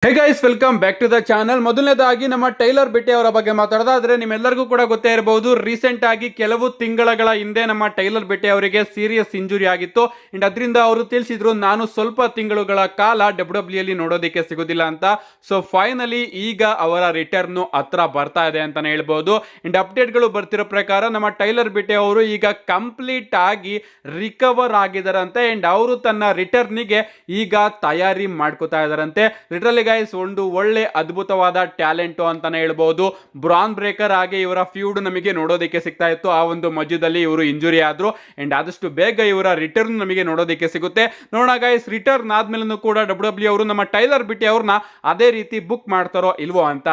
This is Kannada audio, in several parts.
Hey guys, welcome back to the channel. ಮೊದಲನೇದಾಗಿ ನಮ್ಮ ಟೈಲರ್ ಬಿಟ್ಟೆ ಅವರ ಬಗ್ಗೆ ಮಾತಾಡೋದಾದ್ರೆ ನಿಮ್ಮೆಲ್ಲರಿಗೂ ಕೂಡ ಗೊತ್ತೇ ಇರಬಹುದು, ರೀಸೆಂಟ್ ಆಗಿ ಕೆಲವು ತಿಂಗಳ ಹಿಂದೆ ನಮ್ಮ ಟೈಲರ್ ಬಿಟ್ಟೆ ಅವರಿಗೆ ಸೀರಿಯಸ್ ಇಂಜುರಿ ಆಗಿತ್ತು. ಅಂಡ್ ಅದರಿಂದ ಅವರು ತಿಳಿಸಿದ್ರು, ನಾನು ಸ್ವಲ್ಪ ತಿಂಗಳುಗಳ ಕಾಲ ಡಬ್ಲ್ಯೂ ಅಲ್ಲಿ ನೋಡೋದಕ್ಕೆ ಸಿಗೋದಿಲ್ಲ ಅಂತ. ಸೊ ಫೈನಲಿ ಈಗ ಅವರ ರಿಟರ್ನ್ ಹತ್ರ ಬರ್ತಾ ಇದೆ ಅಂತಾನೆ ಹೇಳ್ಬಹುದು. ಅಂಡ್ ಅಪ್ಡೇಟ್ಗಳು ಬರ್ತಿರೋ ಪ್ರಕಾರ ನಮ್ಮ ಟೈಲರ್ ಬಿಟ್ಟೆ ಅವರು ಈಗ ಕಂಪ್ಲೀಟ್ ಆಗಿ ರಿಕವರ್ ಆಗಿದಾರಂತೆ. ಅಂಡ್ ಅವರು ತನ್ನ ರಿಟರ್ನಿಗೆ ಈಗ ತಯಾರಿ ಮಾಡ್ಕೋತಾ ಇದಾರಂತೆ. ಲಿಟರಲಿ ಗೈಸ್, ಒಂದು ಒಳ್ಳೆ ಅದ್ಭುತವಾದ ಟ್ಯಾಲೆಂಟ್ ಅಂತಾನೆ ಹೇಳ್ಬಹುದು. ಬ್ರಾನ್ ಬ್ರೇಕರ್ ಆಗಿ ಇವರ ಫ್ಯೂಡ್ ನಮಗೆ ನೋಡೋದಕ್ಕೆ ಸಿಗ್ತಾ ಇತ್ತು. ಆ ಒಂದು ಮಧ್ಯದಲ್ಲಿ ಇವರು ಇಂಜುರಿ ಆದ್ರು. ಅಂಡ್ ಆದಷ್ಟು ಬೇಗ ಇವರ ರಿಟರ್ನ್ ನಮಗೆ ನೋಡೋದಕ್ಕೆ ಸಿಗುತ್ತೆ. ನೋಡೋಣ ಗೈಸ್, ರಿಟರ್ನ್ ಆದ್ಮೇಲೂ ಕೂಡ ಡಬ್ಲ್ಯೂ ಅವರು ನಮ್ಮ ಟೈಲರ್ ಬಿಟ್ಟೆ ಅವ್ರನ್ನ ಅದೇ ರೀತಿ ಬುಕ್ ಮಾಡ್ತಾರೋ ಇಲ್ವೋ ಅಂತ.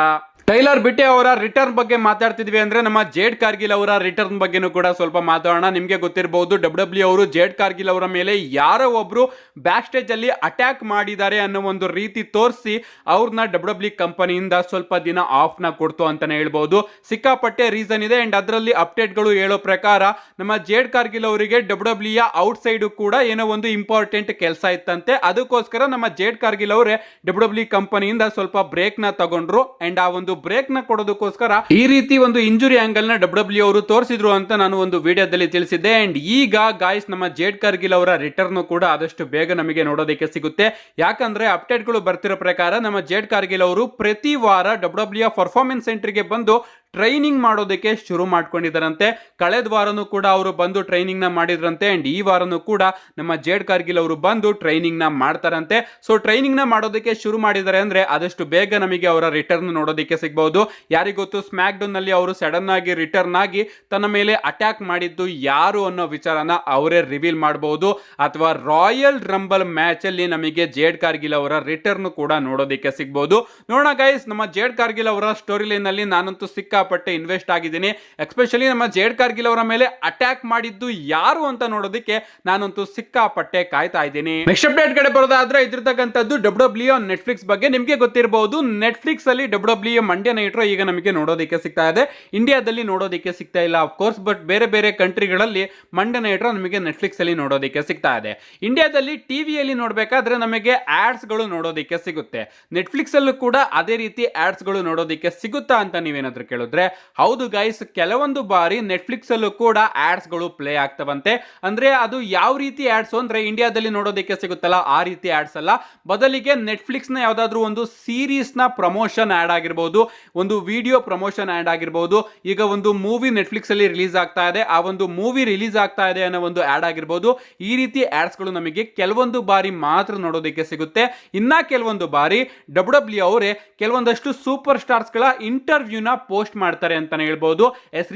ಟೈಲರ್ ಬಿಟ್ಟೆ ಅವರ ರಿಟರ್ನ್ ಬಗ್ಗೆ ಮಾತಾಡ್ತಿದ್ವಿ ಅಂದ್ರೆ ನಮ್ಮ ಜೇಡ್ ಕಾರ್ಗಿಲ್ ಅವರ ರಿಟರ್ನ್ ಬಗ್ಗೆನೂ ಕೂಡ ಸ್ವಲ್ಪ ಮಾತಾಡೋಣ. ನಿಮಗೆ ಗೊತ್ತಿರಬಹುದು, ಡಬ್ಲ್ಯೂ ಅವರು ಜೇಡ್ ಕಾರ್ಗಿಲ್ ಅವರ ಮೇಲೆ ಯಾರೋ ಒಬ್ರು ಬ್ಯಾಕ್ ಸ್ಟೇಜ್ ಅಲ್ಲಿ ಅಟ್ಯಾಕ್ ಮಾಡಿದ್ದಾರೆ ಅನ್ನೋ ಒಂದು ರೀತಿ ತೋರಿಸಿ ಅವ್ರನ್ನ ಡಬ್ಲ್ಯೂ ಕಂಪನಿಯಿಂದ ಸ್ವಲ್ಪ ದಿನ ಆಫ್ ನ ಕೊಡ್ತು ಅಂತಾನೆ ಹೇಳ್ಬಹುದು. ಸಿಕ್ಕಾಪಟ್ಟೆ ರೀಸನ್ ಇದೆ. ಅಂಡ್ ಅದರಲ್ಲಿ ಅಪ್ಡೇಟ್ಗಳು ಹೇಳೋ ಪ್ರಕಾರ ನಮ್ಮ ಜೇಡ್ ಕಾರ್ಗಿಲ್ ಅವರಿಗೆ ಡಬ್ಲ್ಯೂ ಔಟ್ ಸೈಡ್ ಕೂಡ ಏನೋ ಒಂದು ಇಂಪಾರ್ಟೆಂಟ್ ಕೆಲಸ ಇತ್ತಂತೆ. ಅದಕ್ಕೋಸ್ಕರ ನಮ್ಮ ಜೇಡ್ ಕಾರ್ಗಿಲ್ ಅವರೇ ಡಬ್ಲ್ಯೂ ಕಂಪನಿಯಿಂದ ಸ್ವಲ್ಪ ಬ್ರೇಕ್ ನ ತಗೊಂಡ್ರು. ಅಂಡ್ ಆ ಒಂದು ಬ್ರೇಕ್ ನ ಕೊಡೋದಕ್ಕೋಸ್ಕರ ಈ ರೀತಿ ಒಂದು ಇಂಜುರಿ ಆಂಗಲ್ ನ ಡಬ್ಲ್ಯೂ ಅವರು ತೋರಿಸಿದ್ರು ಅಂತ ನಾನು ಒಂದು ವಿಡಿಯೋದಲ್ಲಿ ತಿಳಿಸಿದ್ದೆ. ಅಂಡ್ ಈಗ ಗಾಯ್ಸ್, ನಮ್ಮ ಜೇಡ್ ಕಾರ್ಗಿಲ್ ಅವರ ರಿಟರ್ನ್ ಕೂಡ ಆದಷ್ಟು ಬೇಗ ನಮಗೆ ನೋಡೋದಕ್ಕೆ ಸಿಗುತ್ತೆ. ಯಾಕಂದ್ರೆ ಅಪ್ಡೇಟ್ಗಳು ಬರ್ತಿರೋ ಪ್ರಕಾರ ನಮ್ಮ ಜೇಡ್ ಕಾರ್ಗಿಲ್ ಅವರು ಪ್ರತಿ ವಾರ ಡಬ್ಲ್ಯೂ ಪರ್ಫಾರ್ಮೆನ್ಸ್ ಸೆಂಟರ್ ಗೆ ಬಂದು ಟ್ರೈನಿಂಗ್ ಮಾಡೋದಕ್ಕೆ ಶುರು ಮಾಡ್ಕೊಂಡಿದ್ದಾರಂತೆ. ಕಳೆದ ವಾರನೂ ಕೂಡ ಅವರು ಬಂದು ಟ್ರೈನಿಂಗ್ ನ ಮಾಡಿದ್ರಂತೆ. ಅಂಡ್ ಈ ವಾರನೂ ಕೂಡ ನಮ್ಮ ಜೇಡ್ ಕಾರ್ಗಿಲ್ ಅವರು ಬಂದು ಟ್ರೈನಿಂಗ್ ನ ಮಾಡ್ತಾರಂತೆ. ಸೊ ಟ್ರೈನಿಂಗ್ ನ ಮಾಡೋದಕ್ಕೆ ಶುರು ಮಾಡಿದ್ದಾರೆ ಅಂದ್ರೆ ಆದಷ್ಟು ಬೇಗ ನಮಗೆ ಅವರ ರಿಟರ್ನ್ ನೋಡೋದಕ್ಕೆ ಸಿಗಬಹುದು. ಯಾರಿಗೊತ್ತು, ಸ್ಮ್ಯಾಕ್ ಡೌನ್ ನಲ್ಲಿ ಅವರು ಸಡನ್ ಆಗಿ ರಿಟರ್ನ್ ಆಗಿ ತನ್ನ ಮೇಲೆ ಅಟ್ಯಾಕ್ ಮಾಡಿದ್ದು ಯಾರು ಅನ್ನೋ ವಿಚಾರನ ಅವರೇ ರಿವೀಲ್ ಮಾಡಬಹುದು. ಅಥವಾ ರಾಯಲ್ ರಂಬಲ್ ಮ್ಯಾಚ್ ಅಲ್ಲಿ ನಮಗೆ ಜೇಡ್ ಕಾರ್ಗಿಲ್ ಅವರ ರಿಟರ್ನ್ ಕೂಡ ನೋಡೋದಕ್ಕೆ ಸಿಗಬಹುದು. ನೋಡೋಣ ಗೈಸ್, ನಮ್ಮ ಜೇಡ್ ಕಾರ್ಗಿಲ್ ಅವರ ಸ್ಟೋರಿ ಲೈನ್ ನಲ್ಲಿ ನಾನಂತೂ ಸಿಕ್ಕಾಪಟ್ಟೆ ಇನ್ವೆಸ್ಟ್ ಆಗಿದ್ದೀನಿ. ಎಸ್ಪೆಷಲಿ ನಮ್ಮ ಜೇಡ್ ಕಾರ್ಗಿಲ್ ಅವರ ಮೇಲೆ ಅಟ್ಯಾಕ್ ಮಾಡಿದ್ದು ಯಾರು ಅಂತ ನೋಡೋದಕ್ಕೆ ನಾನಂತೂ ಸಿಕ್ಕಾಪಟ್ಟೆ ಕಾಯ್ತಾ ಇದ್ದೀನಿ. ನೆಕ್ಸ್ಟ್ ಅಪ್ಡೇಟ್ ಕಡೆ ಬರೋದಾದ್ರೆ ಇದಿರ್ತಕ್ಕಂಥದ್ದು ಡಬ್ಲ್ಯೂ ನೆಟ್ಫ್ಲಿಕ್ಸ್ ಬಗ್ಗೆ. ನಿಮಗೆ ಗೊತ್ತಿರಬಹುದು, ನೆಟ್ಫ್ಲಿಕ್ಸ್ ಅಲ್ಲಿ ಡಬ್ಲ್ಯೂ ಮಂಡ್ಯ ನೈಟ್ ಈಗ ನಮಗೆ ನೋಡೋದಕ್ಕೆ ಸಿಗ್ತಾ ಇದೆ. ಇಂಡಿಯಾದಲ್ಲಿ ನೋಡೋದಕ್ಕೆ ಸಿಗ್ತಾ ಇಲ್ಲ ಆಫ್ ಕೋರ್ಸ್, ಬಟ್ ಬೇರೆ ಬೇರೆ ಕಂಟ್ರಿಗಳಲ್ಲಿ ಮಂಡ್ಯ ನೈಟ್ ನಮಗೆ ನೆಟ್ಫ್ಲಿಕ್ಸ್ ಅಲ್ಲಿ ನೋಡೋದಕ್ಕೆ ಸಿಗ್ತಾ ಇದೆ. ಇಂಡಿಯಾದಲ್ಲಿ ಟಿವಿಯಲ್ಲಿ ನೋಡಬೇಕಾದ್ರೆ ನಮಗೆ ಆಡ್ಸ್ ಗಳು ನೋಡೋದಕ್ಕೆ ಸಿಗುತ್ತೆ. ನೆಟ್ಫ್ಲಿಕ್ಸ್ ಅಲ್ಲೂ ಕೂಡ ಅದೇ ರೀತಿ ಆಡ್ಸ್ ಗಳು ನೋಡೋದಕ್ಕೆ ಸಿಗುತ್ತಾ ಅಂತ ನೀವೇನಾದ್ರೂ ಕೇಳಿದ್ರೆ, ಹೌದು ಗೈಸ್, ಕೆಲವೊಂದು ಬಾರಿ ನೆಟ್ಫ್ಲಿಕ್ಸ್ ಅಲ್ಲೂ ಕೂಡ ಆಡ್ಸ್ ಗಳು ಪ್ಲೇ ಆಗ್ತವಂತೆ. ಅಂದ್ರೆ ಅದು ಯಾವ ರೀತಿ ಆಡ್ಸ್ ಅಂದ್ರೆ ಇಂಡಿಯಾದಲ್ಲಿ ನೋಡೋದಕ್ಕೆ ಸಿಗುತ್ತಲ್ಲ ಆ ರೀತಿ ಆಡ್ಸ್ ಅಲ್ಲ, ಬದಲಿಗೆ ನೆಟ್ಫ್ಲಿಕ್ಸ್ ನ ಯಾವ್ದಾದ್ರು ಒಂದು ಸೀರೀಸ್ ನ ಪ್ರಮೋಷನ್ ಆಡ್ ಆಗಿರಬಹುದು, ಒಂದು ವಿಡಿಯೋ ಪ್ರಮೋಷನ್ ಆಡ್ ಆಗಿರಬಹುದು. ಈಗ ಒಂದು ಮೂವಿ ನೆಟ್ಫ್ಲಿಕ್ಸ್ ಅಲ್ಲಿ ರಿಲೀಸ್ ಆಗ್ತಾ ಇದೆ, ಆ ಒಂದು ಮೂವಿ ರಿಲೀಸ್ ಆಗ್ತಾ ಇದೆ ಅನ್ನೋ ಒಂದು ಆಡ್ ಆಗಿರಬಹುದು. ಈ ರೀತಿ ಆಡ್ಸ್ ಗಳು ನಮಗೆ ಕೆಲವೊಂದು ಬಾರಿ ಮಾತ್ರ ನೋಡೋದಕ್ಕೆ ಸಿಗುತ್ತೆ. ಇನ್ನ ಕೆಲವೊಂದು ಬಾರಿ ಡಬ್ಲ್ಯೂ ಅವರೇ ಕೆಲವೊಂದಷ್ಟು ಸೂಪರ್ ಸ್ಟಾರ್ಸ್ ಗಳ ಇಂಟರ್ವ್ಯೂನ ಪೋಸ್ಟ್ ಮಾಡ್ತಾರೆ ಅಂತಾನೆ ಹೇಳ್ಬಹುದು.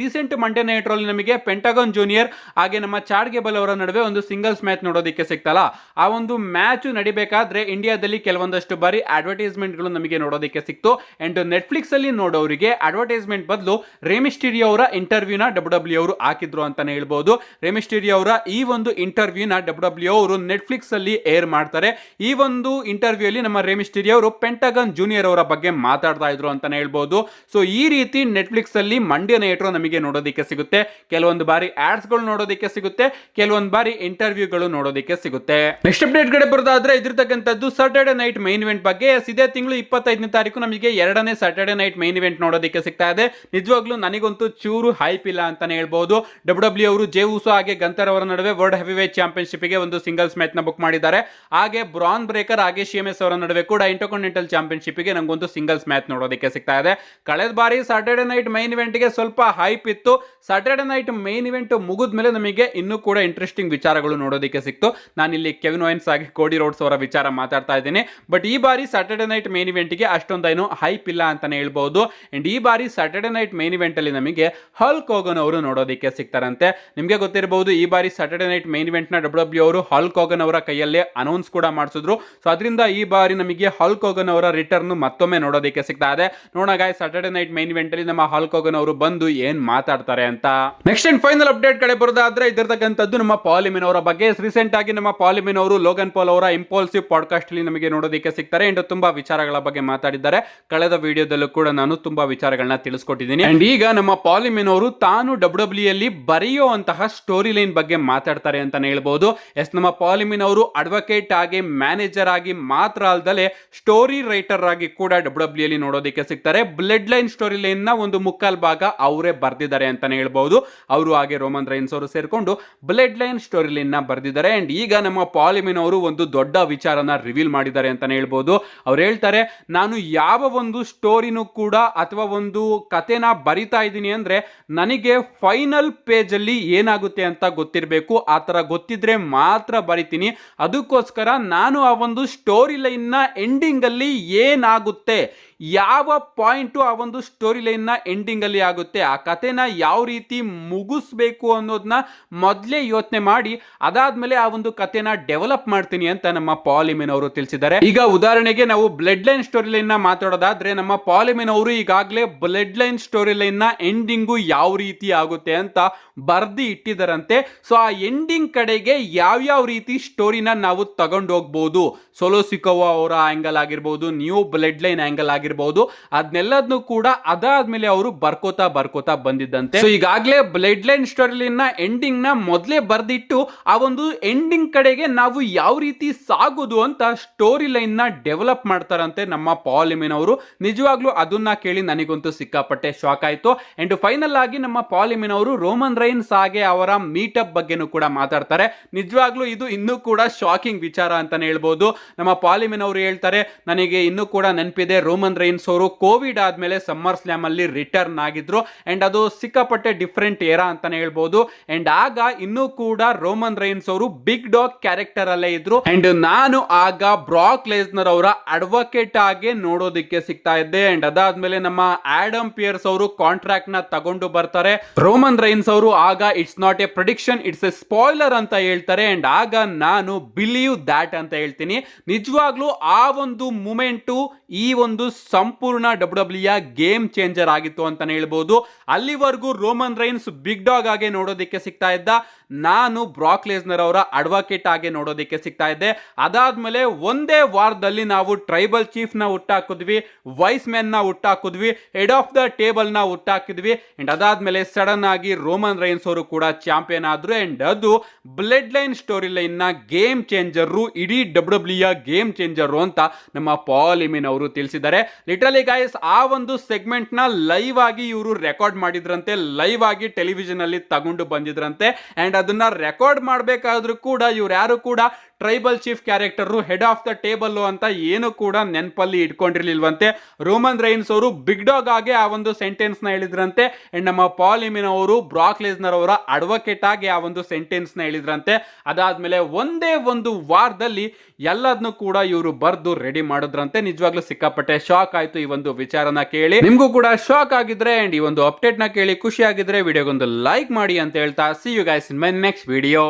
ರೀಸೆಂಟ್ ಮಂಡೇ ನೈಟ್ ರಲ್ಲಿ ನಮಗೆ ಪೆಂಟಗನ್ ಜೂನಿಯರ್ ಹಾಗೆ ನಮ್ಮ ಚಾಡ್ ಗೇಬಲ್ ಅವರ ನಡುವೆ ಒಂದು ಸಿಂಗಲ್ಸ್ ಮ್ಯಾಚ್ ನೋಡೋದಕ್ಕೆ ಸಿಗ್ತಲ್ಲ, ಆ ಒಂದು ಮ್ಯಾಚ್ ನಡಿಬೇಕಾದ್ರೆ ಇಂಡಿಯಾದಲ್ಲಿ ಕೆಲವೊಂದಷ್ಟು ಬಾರಿ ಅಡ್ವರ್ಟೈಸ್ಮೆಂಟ್ ಗಳು ನಮಗೆ ನೋಡೋದಕ್ಕೆ ಸಿಕ್ತು. ಅಂಡ್ ನೆಟ್ಫ್ಲಿಕ್ಸ್ ಅಲ್ಲಿ ನೋಡೋರಿಗೆ ಅಡ್ವರ್ಟೈಸ್ಮೆಂಟ್ ಬದಲು ರೆಮಿಸ್ಟೀರಿಯೋ ಅವರ ಇಂಟರ್ವ್ಯೂನ ಡಬ್ಲ್ಯೂ ಅವರು ಹಾಕಿದ್ರು ಅಂತಾನೆ ಹೇಳ್ಬಹುದು. ರೆಮಿಸ್ಟೀರಿಯೋ ಅವರ ಈ ಒಂದು ಇಂಟರ್ವ್ಯೂನ ಡಬ್ಲ್ಯೂ ಅವರು ನೆಟ್ಫ್ಲಿಕ್ಸ್ ಅಲ್ಲಿ ಏರ್ ಮಾಡ್ತಾರೆ. ಈ ಒಂದು ಇಂಟರ್ವ್ಯೂ ಅಲ್ಲಿ ನಮ್ಮ ರೆಮಿಸ್ಟೀರಿಯೋ ಅವರು ಪೆಂಟಗನ್ ಜೂನಿಯರ್ ಅವರ ಬಗ್ಗೆ ಮಾತಾಡ್ತಾ ಇದ್ರು ಅಂತಾನೆ ಹೇಳ್ಬಹುದು. ಸೊ ಈ ರೀತಿ ನೆಟ್ಫ್ಲಿಕ್ಸ್ ಅಲ್ಲಿ ಮಂಡ್ಯ ನೈಟ್ ನಮಗೆ ನೋಡೋದಕ್ಕೆ ಸಿಗುತ್ತೆ. ಕೆಲವೊಂದು ಬಾರಿ ಆಡ್ಸ್ ಗಳು ನೋಡೋದಕ್ಕೆ ಸಿಗುತ್ತೆ, ಕೆಲವೊಂದು ಬಾರಿ ಇಂಟರ್ವ್ಯೂಗಳು ನೋಡೋದಕ್ಕೆ ಸಿಗುತ್ತೆ. ನೆಕ್ಸ್ಟ್ ಅಪ್ಡೇಟ್ ಕಡೆ ಬರೋದಾದ್ರೆ ಇದಿರ್ತಕ್ಕಂಥದ್ದು ಸ್ಯಾಟರ್ಡೆ ನೈಟ್ ಮೈನ್ ಇವೆಂಟ್ ಬಗ್ಗೆ. ಇದೇ ತಿಂಗಳು 25ನೇ ತಾರೀಕು ನಮಗೆ ಎರಡನೇ ಸ್ಯಾಟರ್ಡೆ ನೈಟ್ ಮೈನ್ ಇವೆಂಟ್ ನೋಡೋದಕ್ಕೆ ಸಿಗ್ತಾ ಇದೆ. ನಿಜವಾಗ್ಲೂ ನನಗಂತೂ ಚೂರು ಹೈಪ್ ಇಲ್ಲ ಅಂತಾನೆ ಹೇಳ್ಬಹುದು. ಡಬ್ಲ್ಯೂ ಅವರು ಜೇ ಉಸೋ ಹಾಗೆ ಗಂತರ್ ಅವರ ನಡುವೆ ವರ್ಲ್ಡ್ ಹೆವಿವೇಟ್ ಚಾಂಪಿಯನ್ಶಿಪ್ ಗೆ ಒಂದು ಸಿಂಗಲ್ಸ್ ಮ್ಯಾಚ್ ನ ಬುಕ್ ಮಾಡಿದ್ದಾರೆ. ಹಾಗೆ ಬ್ರಾನ್ ಬ್ರೇಕರ್ ಹಾಗೆ ಶಿಎಂಎಸ್ ಅವರ ನಡುವೆ ಕೂಡ ಇಂಟರ್ಕಾಂಟಿನೆಂಟಲ್ ಚಾಂಪಿಯನ್ಶಿಪ್ ಗೆ ನಮಗೊಂದು ಸಿಂಗಲ್ಸ್ ಮ್ಯಾಚ್ ನೋಡೋದಕ್ಕೆ ಸಿಗ್ತಾ ಇದೆ. ಕಳೆದ ಬಾರಿ ಸ್ಯಾಟರ್ಡೆ ನೈಟ್ ಮೈನ್ ಇವೆಂಟ್ ಗೆ ಸ್ವಲ್ಪ ಹೈಪ್ ಇತ್ತು. ಸ್ಯಾಟರ್ಡೆ ನೈಟ್ ಮೈನ್ ಇವೆಂಟ್ ಮುಗಿದ ಮೇಲೆ ನಮಗೆ ಇನ್ನೂ ಕೂಡ ಇಂಟ್ರೆಸ್ಟಿಂಗ್ ವಿಚಾರಗಳು ನೋಡೋದಕ್ಕೆ ಸಿಕ್ತು. ನಾನು ಇಲ್ಲಿ ಕೆವಿನ್ ಓಯನ್ಸ್ ಹಾಗೆ ಕೋಡಿ ರೋಡ್ಸ್ ಅವರ ವಿಚಾರ ಮಾತಾಡ್ತಾ ಇದ್ದೀನಿ. ಬಟ್ ಈ ಬಾರಿ ಸ್ಯಾಟರ್ಡೆ ನೈಟ್ ಮೈನ್ ಇವೆಂಟ್ ಗೆ ಅಷ್ಟೊಂದೇನು ಹೈಪ್ ಇಲ್ಲ ಅಂತಾನೆ ಹೇಳ್ಬಹುದು. ಅಂಡ್ ಈ ಬಾರಿ ಸ್ಯಾಟರ್ಡೆ ನೈಟ್ ಮೈನ್ ಇವೆಂಟ್ ಅಲ್ಲಿ ನಮಗೆ ಹಲ್ಕ್ ಹೋಗನ್ ಅವರು ನೋಡೋದಕ್ಕೆ ಸಿಗ್ತಾರಂತೆ. ನಿಮಗೆ ಗೊತ್ತಿರಬಹುದು, ಈ ಬಾರಿ ಸ್ಯಾಟರ್ಡೆ ನೈಟ್ ಮೈನ್ ಇವೆಂಟ್ ನ ಡಬ್ಲ್ಯೂ ಅವರು ಹಲ್ಕ್ ಹೋಗನ್ ಅವರ ಕೈಯಲ್ಲೇ ಅನೌನ್ಸ್ ಕೂಡ ಮಾಡಿಸಿದ್ರು. ಸೊ ಅದರಿಂದ ಈ ಬಾರಿ ನಮಗೆ ಹಲ್ಕ್ ಹೋಗನ್ ಅವರ ರಿಟರ್ನ್ ಮತ್ತೊಮ್ಮೆ ನೋಡೋದಕ್ಕೆ ಸಿಗ್ತಾ ಇದೆ. ನೋಡೋಣ guys, Saturday night main event ಅಲ್ಲಿ ನಮ್ಮ ಹಲ್ಕ್ ಹೋಗನ್ ಅವರು ಬಂದು ಏನ್ ಮಾತಾಡ್ತಾರೆ ಅಂತ. ನೆಕ್ಸ್ಟ್ ಅಂಡ್ ಫೈನಲ್ ಅಪ್ಡೇಟ್ ಕಡೆ ಬರೋದಾದ್ರೆ ಇದಿರ್ತಕ್ಕಂಥದ್ದು ನಮ್ಮ ಪಾಲ್ ಎಮಿನ್ ಅವರ ಬಗ್ಗೆ. ರೀಸೆಂಟ್ ಆಗಿ ನಮ್ಮ ಪಾಲ್ ಎಮಿನ್ ಅವರು ಲೋಗನ್ ಪಾಲ್ ಅವರ ಇಂಪಲ್ಸಿವ್ ಪಾಡ್ಕಾಸ್ಟ್ ಅಲ್ಲಿ ನಮಗೆ ನೋಡೋದಕ್ಕೆ ಸಿಗ್ತಾರೆ ಅಂಡ್ ತುಂಬಾ ವಿಚಾರಗಳ ಬಗ್ಗೆ ಮಾತಾಡಿದ್ದಾರೆ. ಕಳೆದ ವಿಡಿಯೋದಲ್ಲೂ ಕೂಡ ನಾನು ತುಂಬಾ ವಿಚಾರಗಳನ್ನ ತಿಳಿಸ್ಕೊಟ್ಟಿದ್ದೀನಿ. ಅಂಡ್ ಈಗ ನಮ್ಮ ಪಾಲ್ ಎಮಿನ್ ಅವರು ತಾನು ಡಬ್ಲ್ಯೂ ಅಲ್ಲಿ ಬರೆಯುವಂತಹ ಸ್ಟೋರಿ ಲೈನ್ ಬಗ್ಗೆ ಮಾತಾಡ್ತಾರೆ ಅಂತಾನೆ ಹೇಳ್ಬಹುದು. ಎಸ್, ನಮ್ಮ ಪಾಲ್ ಎಮಿನ್ ಅವರು ಅಡ್ವೊಕೇಟ್ ಆಗಿ ಮ್ಯಾನೇಜರ್ ಆಗಿ ಮಾತ್ರ ಅಲ್ಲದೆ ಸ್ಟೋರಿ ರೈಟರ್ ಆಗಿ ಕೂಡ ಡಬ್ಲ್ಯೂ ಅಲ್ಲಿ ನೋಡೋದಕ್ಕೆ ಸಿಗ್ತಾರೆ. ಬ್ಲಡ್ ಲೈನ್ ಸ್ಟೋರಿ ಲೈನ್ ನ ಒಂದು ಮುಕ್ಕಾಲ್ ಭಾಗ ಅವರೇ ಬರ್ದಿದ್ದಾರೆ ಅಂತಾನೆ ಹೇಳ್ಬಹುದು. ಅವರು ಹಾಗೆ ರೋಮನ್ ರೈನ್ಸ್ ಅವರು ಸೇರ್ಕೊಂಡು ಬ್ಲಡ್ ಲೈನ್ ಸ್ಟೋರಿ ಲೈನ್ ನ ಬರ್ದಿದ್ದಾರೆ. ಅಂಡ್ ಈಗ ನಮ್ಮ ಪಾಲ್ ಎಮಿನ್ ಅವರು ಒಂದು ದೊಡ್ಡ ವಿಚಾರನ ರಿವೀಲ್ ಮಾಡಿದ್ದಾರೆ ಅಂತಾನೆ ಹೇಳ್ಬಹುದು. ಅವ್ರು ಹೇಳ್ತಾರೆ, ನಾನು ಯಾವ ಒಂದು ಸ್ಟೋರಿನೂ ಕೂಡ ಅಥವಾ ಒಂದು ಕಥೆನ ಬರಿತಾ ಇದ್ದೀನಿ ಅಂದ್ರೆ ನನಗೆ ಫೈನಲ್ ಪೇಜ್ ಅಲ್ಲಿ ಏನಾಗುತ್ತೆ ಅಂತ ಗೊತ್ತಿರಬೇಕು. ಆ ತರ ಗೊತ್ತಿದ್ರೆ ಮಾತ್ರ ಬರಿತೀನಿ. ಅದಕ್ಕೋಸ್ಕರ ನಾನು ಆ ಒಂದು ಸ್ಟೋರಿ ಲೈನ್ ನ ಎಂಡಿಂಗ್ ಅಲ್ಲಿ ಏನಾಗುತ್ತೆ, ಯಾವ ಪಾಯಿಂಟು ಆ ಒಂದು ಸ್ಟೋರಿ ಲೈನ್ ನ ಎಂಡಿಂಗ್ ಅಲ್ಲಿ ಆಗುತ್ತೆ, ಆ ಕಥೆನ ಯಾವ ರೀತಿ ಮುಗಿಸ್ಬೇಕು ಅನ್ನೋದನ್ನ ಮೊದಲೇ ಯೋಚನೆ ಮಾಡಿ ಅದಾದ್ಮೇಲೆ ಆ ಒಂದು ಕಥೆನ ಡೆವಲಪ್ ಮಾಡ್ತೀನಿ ಅಂತ ನಮ್ಮ ಪಾಲ್ ಎಮಿನ್ ಅವರು ತಿಳಿಸಿದ್ದಾರೆ. ಈಗ ಉದಾಹರಣೆಗೆ ನಾವು ಬ್ಲಡ್ ಲೈನ್ ಸ್ಟೋರಿ ಲೈನ್ ನ ಮಾತಾಡೋದಾದ್ರೆ ನಮ್ಮ ಪಾಲ್ ಎಮಿನ್ ಅವರು ಈಗಾಗಲೇ ಬ್ಲಡ್ ಲೈನ್ ಸ್ಟೋರಿ ಲೈನ್ ನ ಎಂಡಿಂಗು ಯಾವ ರೀತಿ ಆಗುತ್ತೆ ಅಂತ ಬರ್ದಿ ಇಟ್ಟಿದ್ದಾರಂತೆ. ಸೊ ಆ ಎಂಡಿಂಗ್ ಕಡೆಗೆ ಯಾವ್ಯಾವ ರೀತಿ ಸ್ಟೋರಿನ ನಾವು ತಗೊಂಡು ಹೋಗ್ಬಹುದು, ಸೋಲೋ ಸಿಕೋವಾ ಅವರ ಆಂಗಲ್ ಆಗಿರ್ಬೋದು, ನ್ಯೂ ಬ್ಲಡ್ ಲೈನ್ ಆಂಗಲ್ ಆಗಿರ್ಬೋದು, ಅದನ್ನೆಲ್ಲದನ್ನು ಕೂಡ ಅದಾದ್ಮೇಲೆ ಅವರು ಬರ್ಕೋತಾ ಬಂದಿದ್ದಂತೆ. ಸೊ ಈಗಾಗಲೇ ಬ್ಲಡ್ ಲೈನ್ ಸ್ಟೋರಿ ಲೈನ್ ನ ಎಂಡಿಂಗ್ ನ ಮೊದಲೇ ಬರ್ದಿಟ್ಟು ಆ ಒಂದು ಎಂಡಿಂಗ್ ಕಡೆಗೆ ನಾವು ಯಾವ ರೀತಿ ಸಾಗೋದು ಅಂತ ಸ್ಟೋರಿ ಲೈನ್ ನ ಡೆವಲಪ್ ಮಾಡ್ತಾರಂತೆ ನಮ್ಮ ಪಾಲ್ ಎಮಿನ್ ಅವರು. ನಿಜವಾಗ್ಲೂ ಅದನ್ನ ಕೇಳಿ ನನಗಂತೂ ಸಿಕ್ಕಾಪಟ್ಟೆ ಶಾಕ್ ಆಯ್ತು. ಅಂಡ್ ಫೈನಲ್ ಆಗಿ ನಮ್ಮ ಪಾಲ್ ಎಮಿನ್ ಅವರು ರೋಮನ್ ರೈನ್ಸ್ ಹಾಗೆ ಅವರ ಮೀಟಪ್ ಬಗ್ಗೆನೂ ಕೂಡ ಮಾತಾಡ್ತಾರೆ. ನಿಜವಾಗ್ಲೂ ಇದು ಇನ್ನೂ ಕೂಡ ಶಾಕಿಂಗ್ ವಿಚಾರ ಅಂತಾನೆ ಹೇಳ್ಬೋದು. ನಮ್ಮ ಪಾಲ್ ಎಮಿನ್ ಅವರು ಹೇಳ್ತಾರೆ, ನನಗೆ ಇನ್ನೂ ಕೂಡ ನೆನಪಿದೆ, ರೋಮನ್ ರೈನ್ಸ್ ಅವರು ಕೋವಿಡ್ ಆದ್ಮೇಲೆ ಸಮ್ಮರ್ ಸ್ಲಾಮ್ ಅಲ್ಲಿ ರಿಟರ್ನ್ ಆಗಿದ್ರು ಅಂಡ್ ಅದು ಸಿಕ್ಕಾಪಟ್ಟೆ ಡಿಫರೆಂಟ್ ಏರಾ ಅಂತಾನೆ ಹೇಳ್ಬೋದು. ಅಂಡ್ ಆಗ ಇನ್ನೂ ಕೂಡ ರೋಮನ್ ರೈನ್ಸ್ ಅವರು ಬಿಗ್ ಡಾಗ್ ಕ್ಯಾರೆಕ್ಟರ್ ಅಲ್ಲೇ ಇದ್ರು ಅಂಡ್ ನಾನು ಆಗ ಬ್ರಾಕ್ ಲೆಸ್ನರ್ ಅವರ ಅಡ್ವೊಕೇಟ್ ಆಗಿ ನೋಡೋದಕ್ಕೆ ಸಿಗ್ತಾ ಇದ್ದೆ. ಅಂಡ್ ಅದಾದ್ಮೇಲೆ ನಮ್ಮ ಆಡಮ್ ಪಿಯರ್ಸ್ ಅವರು ಕಾಂಟ್ರಾಕ್ಟ್ ನ ತಗೊಂಡು ಬರ್ತಾರೆ. ರೋಮನ್ ರೈನ್ಸ್ ಅವರು ಆಗ it's not A prediction, it's A spoiler ಅಂತ ಹೇಳ್ತಾರೆ. ಅಂಡ್ ಆಗ ನಾನು ಬಿಲೀವ್ ದ್ಯಾಟ್ ಅಂತ ಹೇಳ್ತೀನಿ. ನಿಜವಾಗ್ಲೂ ಆ ಒಂದು ಮೂಮೆಂಟು ಈ ಒಂದು ಸಂಪೂರ್ಣ ಡಬ್ಲ್ಯೂ ಗೇಮ್ ಚೇಂಜರ್ ಆಗಿತ್ತು ಅಂತಾನೆ ಹೇಳ್ಬೋದು. ಅಲ್ಲಿವರೆಗೂ ರೋಮನ್ ರೈನ್ಸ್ ಬಿಗ್ ಡಾಗ್ ಆಗಿ ನೋಡೋದಕ್ಕೆ ಸಿಗ್ತಾ ಇದ್ದ, ನಾನು ಬ್ರಾಕ್ ಲೆಸ್ನರ್ ಅವರ ಅಡ್ವೊಕೇಟ್ ಆಗಿ ನೋಡೋದಕ್ಕೆ ಸಿಗ್ತಾ ಇದ್ದೆ. ಅದಾದ್ಮೇಲೆ ಒಂದೇ ವಾರದಲ್ಲಿ ನಾವು ಟ್ರೈಬಲ್ ಚೀಫ್ ನ ಹುಟ್ಟಾಕಿದ್ವಿ, ವೈಸ್ ಮೆನ್ ನ ಹುಟ್ಟಾಕಿದ್ವಿ, ಹೆಡ್ ಆಫ್ ದ ಟೇಬಲ್ ನ ಹುಟ್ಟಾಕಿದ್ವಿ. ಅಂಡ್ ಅದಾದ್ಮೇಲೆ ಸಡನ್ ಆಗಿ ರೋಮನ್ ರೈನ್ಸ್ ಅವರು ಕೂಡ ಚಾಂಪಿಯನ್ ಆದ್ರು. ಅಂಡ್ ಅದು ಬ್ಲಡ್ ಲೈನ್ ಸ್ಟೋರಿ ಲೈನ್ ನ ಗೇಮ್ ಚೇಂಜರು, ಇಡೀ ಡಬ್ಲ್ಯೂ ಗೇಮ್ ಚೇಂಜರು ಅಂತ ನಮ್ಮ ಪಾಲ್ ಎಮಿನ್ ಅವರು ತಿಳಿಸಿದ್ದಾರೆ. ಲಿಟರಲಿ ಗೈಸ್, ಆ ಒಂದು ಸೆಗ್ಮೆಂಟ್ ನ ಲೈವ್ ಆಗಿ ಇವರು ರೆಕಾರ್ಡ್ ಮಾಡಿದ್ರಂತೆ, ಲೈವ್ ಆಗಿ ಟೆಲಿವಿಷನ್ ಅಲ್ಲಿ ತಗೊಂಡು ಬಂದಿದ್ರಂತೆ. ಅಂಡ್ ಅದನ್ನ ರೆಕಾರ್ಡ್ ಮಾಡಬೇಕಾದ್ರೂ ಕೂಡ ಇವ್ರು ಯಾರು ಕೂಡ tribal chief character, head of the table ಅಂತ ಏನು ಕೂಡ ನೆನಪಲ್ಲಿ ಇಟ್ಕೊಂಡಿರ್ಲಿಲ್ವಂತೆ. ರೋಮನ್ ರೈನ್ಸ್ ಅವರು ಬಿಗ್ ಡಾಗ್ ಆಗಿ ಆ ಒಂದು ಸೆಂಟೆನ್ಸ್ ನ ಹೇಳಿದ್ರಂತೆ. ಅಂಡ್ ನಮ್ಮ ಪಾಲ್ ಎಮಿನ್ ಅವರು ಬ್ರಾಕ್ ಲೆಸ್ನರ್ ಅವರ ಅಡ್ವೊಕೇಟ್ ಆಗಿ ಆ ಒಂದು ಸೆಂಟೆನ್ಸ್ ನ ಹೇಳಿದ್ರಂತೆ. ಅದಾದ್ಮೇಲೆ ಒಂದೇ ಒಂದು ವಾರದಲ್ಲಿ ಎಲ್ಲದನ್ನು ಕೂಡ ಇವರು ಬರ್ದು ರೆಡಿ ಮಾಡಿದ್ರಂತೆ. ನಿಜವಾಗ್ಲೂ ಸಿಕ್ಕಾಪಟ್ಟೆ ಶಾಕ್ ಆಯ್ತು ಈ ಒಂದು ವಿಚಾರನ ಕೇಳಿ. ನಿಮ್ಗೂ ಕೂಡ ಶಾಕ್ ಆಗಿದ್ರೆ ಅಂಡ್ ಈ ಒಂದು ಅಪ್ಡೇಟ್ ನ ಕೇಳಿ ಖುಷಿ ಆಗಿದ್ರೆ ವಿಡಿಯೋಗೊಂದು ಲೈಕ್ ಮಾಡಿ ಅಂತ ಹೇಳ್ತಾ, see you guys in my next video.